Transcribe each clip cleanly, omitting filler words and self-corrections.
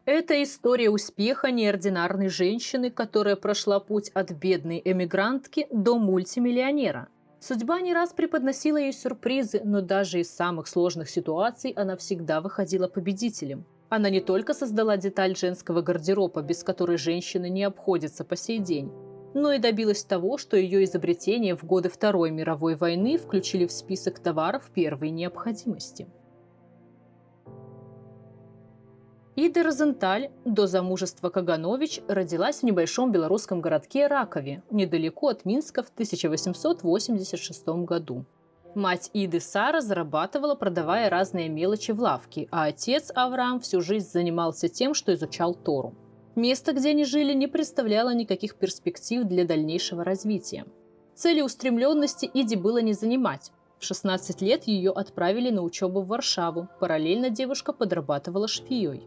Это история успеха неординарной женщины, которая прошла путь от бедной эмигрантки до мультимиллионера. Судьба не раз преподносила ей сюрпризы, но даже из самых сложных ситуаций она всегда выходила победителем. Она не только создала деталь женского гардероба, без которой женщины не обходятся по сей день, но и добилась того, что ее изобретения в годы Второй мировой войны включили в список товаров первой необходимости. Ида Розенталь, до замужества Каганович, родилась в небольшом белорусском городке Ракове, недалеко от Минска в 1886 году. Мать Иды Сара зарабатывала, продавая разные мелочи в лавке, а отец Авраам всю жизнь занимался тем, что изучал Тору. Место, где они жили, не представляло никаких перспектив для дальнейшего развития. Целеустремленности Иде было не занимать. В 16 лет ее отправили на учебу в Варшаву, параллельно девушка подрабатывала швеей.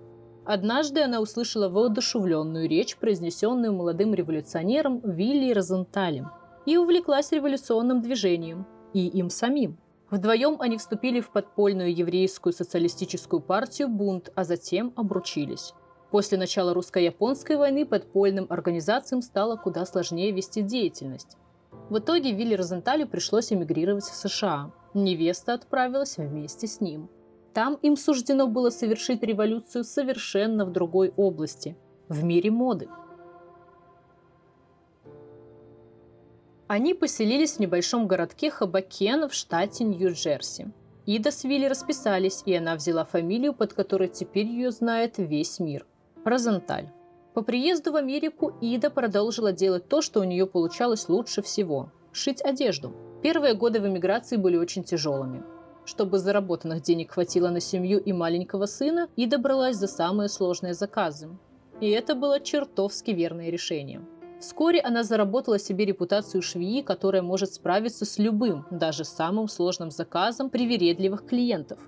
Однажды она услышала воодушевленную речь, произнесенную молодым революционером Вилли Розенталем, и увлеклась революционным движением, и им самим. Вдвоем они вступили в подпольную еврейскую социалистическую партию «Бунт», а затем обручились. После начала русско-японской войны подпольным организациям стало куда сложнее вести деятельность. В итоге Вилли Розенталю пришлось эмигрировать в США. Невеста отправилась вместе с ним. Там им суждено было совершить революцию совершенно в другой области – в мире моды. Они поселились в небольшом городке Хобокен в штате Нью-Джерси. Ида с Вилли расписались, и она взяла фамилию, под которой теперь ее знает весь мир – Розенталь. По приезду в Америку Ида продолжила делать то, что у нее получалось лучше всего – шить одежду. Первые годы в эмиграции были очень тяжелыми. Чтобы заработанных денег хватило на семью и маленького сына, Ида бралась за самые сложные заказы. И это было чертовски верное решение. Вскоре она заработала себе репутацию швеи, которая может справиться с любым, даже самым сложным заказом привередливых клиентов.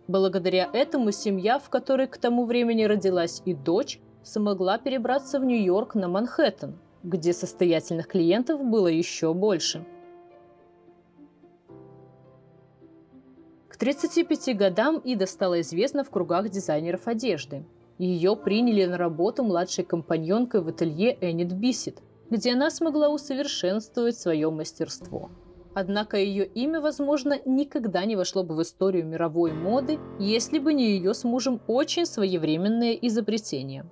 Благодаря этому семья, в которой к тому времени родилась и дочь, смогла перебраться в Нью-Йорк на Манхэттен, где состоятельных клиентов было еще больше. К 35 годам Ида стала известна в кругах дизайнеров одежды. Ее приняли на работу младшей компаньонкой в ателье Энит Бисет, где она смогла усовершенствовать свое мастерство. Однако ее имя, возможно, никогда не вошло бы в историю мировой моды, если бы не ее с мужем очень своевременное изобретение.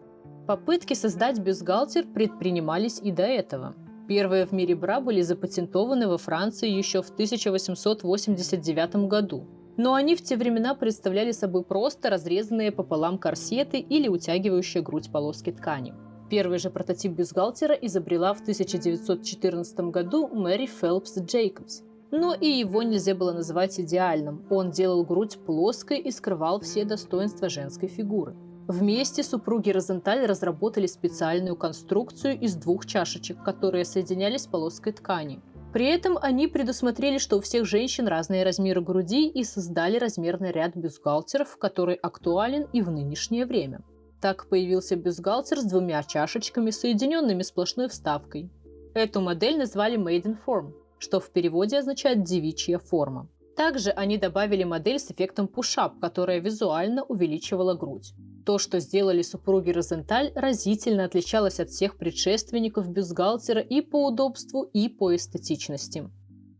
Попытки создать бюстгальтер предпринимались и до этого. Первые в мире бра были запатентованы во Франции еще в 1889 году. Но они в те времена представляли собой просто разрезанные пополам корсеты или утягивающие грудь полоски ткани. Первый же прототип бюстгальтера изобрела в 1914 году Мэри Фелпс Джейкобс. Но и его нельзя было называть идеальным. Он делал грудь плоской и скрывал все достоинства женской фигуры. Вместе супруги Розенталь разработали специальную конструкцию из двух чашечек, которые соединялись с полоской ткани. При этом они предусмотрели, что у всех женщин разные размеры груди, и создали размерный ряд бюстгальтеров, который актуален и в нынешнее время. Так появился бюстгальтер с двумя чашечками, соединенными сплошной вставкой. Эту модель назвали Maiden Form, что в переводе означает «девичья форма». Также они добавили модель с эффектом push-up, которая визуально увеличивала грудь. То, что сделали супруги Розенталь, разительно отличалось от всех предшественников бюстгальтера и по удобству, и по эстетичности.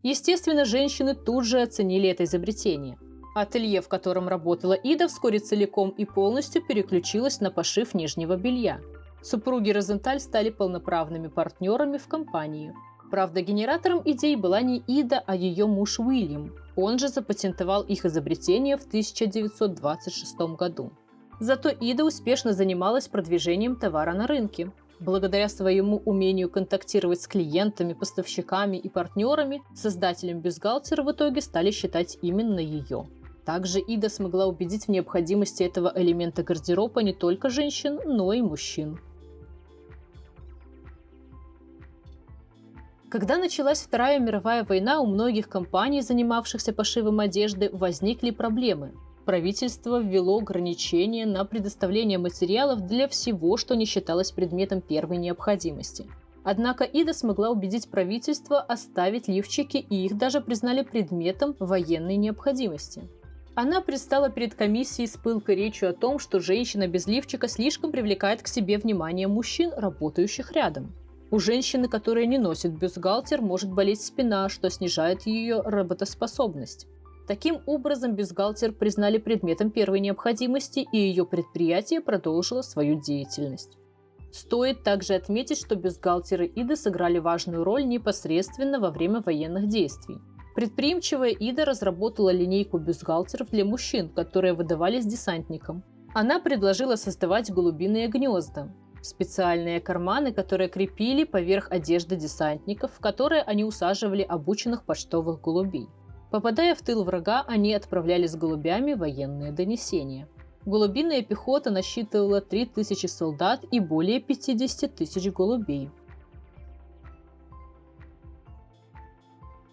Естественно, женщины тут же оценили это изобретение. Ателье, в котором работала Ида, вскоре целиком и полностью переключилось на пошив нижнего белья. Супруги Розенталь стали полноправными партнерами в компании. Правда, генератором идей была не Ида, а ее муж Уильям. Он же запатентовал их изобретение в 1926 году. Зато Ида успешно занималась продвижением товара на рынке. Благодаря своему умению контактировать с клиентами, поставщиками и партнерами, создателем бюстгальтера в итоге стали считать именно ее. Также Ида смогла убедить в необходимости этого элемента гардероба не только женщин, но и мужчин. Когда началась Вторая мировая война, у многих компаний, занимавшихся пошивом одежды, возникли проблемы. Правительство ввело ограничения на предоставление материалов для всего, что не считалось предметом первой необходимости. Однако Ида смогла убедить правительство оставить лифчики, и их даже признали предметом военной необходимости. Она предстала перед комиссией с пылкой речью о том, что женщина без лифчика слишком привлекает к себе внимание мужчин, работающих рядом. У женщины, которая не носит бюстгальтер, может болеть спина, что снижает ее работоспособность. Таким образом, бюстгальтер признали предметом первой необходимости, и ее предприятие продолжило свою деятельность. Стоит также отметить, что бюстгальтеры Иды сыграли важную роль непосредственно во время военных действий. Предприимчивая Ида разработала линейку бюстгальтеров для мужчин, которые выдавались десантникам. Она предложила создавать голубиные гнезда – специальные карманы, которые крепили поверх одежды десантников, в которые они усаживали обученных почтовых голубей. Попадая в тыл врага, они отправляли с голубями военные донесения. Голубиная пехота насчитывала 3000 солдат и более 50 тысяч голубей.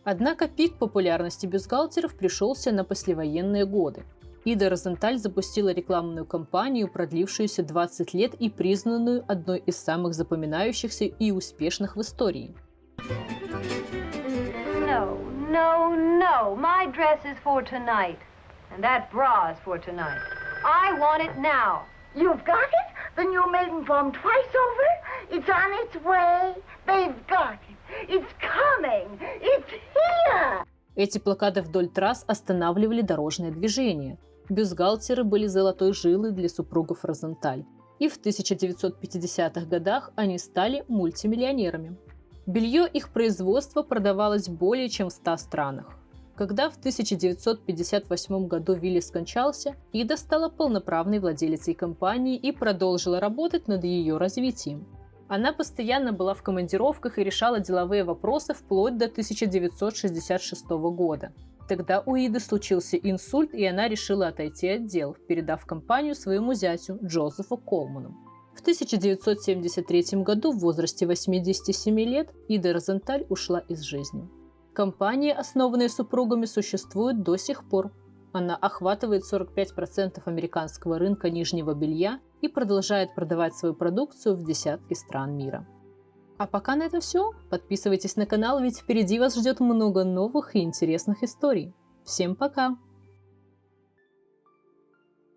Однако пик популярности бюстгальтеров пришелся на послевоенные годы. Ида Розенталь запустила рекламную кампанию, продлившуюся 20 лет и признанную одной из самых запоминающихся и успешных в истории. No, my dress is for tonight, and that bra is for tonight. I want it now. You've got it? The new maiden form twice over? It's on its way. They've got it. It's coming. It's here. Эти плакаты вдоль трасс останавливали дорожное движение. Бюстгальтеры были золотой жилой для супругов Розенталь. И в 1950-х годах они стали мультимиллионерами. Белье их производства продавалось более чем в 100 странах. Когда в 1958 году Вилли скончался, Ида стала полноправной владелицей компании и продолжила работать над ее развитием. Она постоянно была в командировках и решала деловые вопросы вплоть до 1966 года. Тогда у Иды случился инсульт, и она решила отойти от дел, передав компанию своему зятю Джозефу Колману. В 1973 году в возрасте 87 лет Ида Розенталь ушла из жизни. Компания, основанная супругами, существует до сих пор. Она охватывает 45% американского рынка нижнего белья и продолжает продавать свою продукцию в десятки стран мира. А пока на этом все. Подписывайтесь на канал, ведь впереди вас ждет много новых и интересных историй. Всем пока!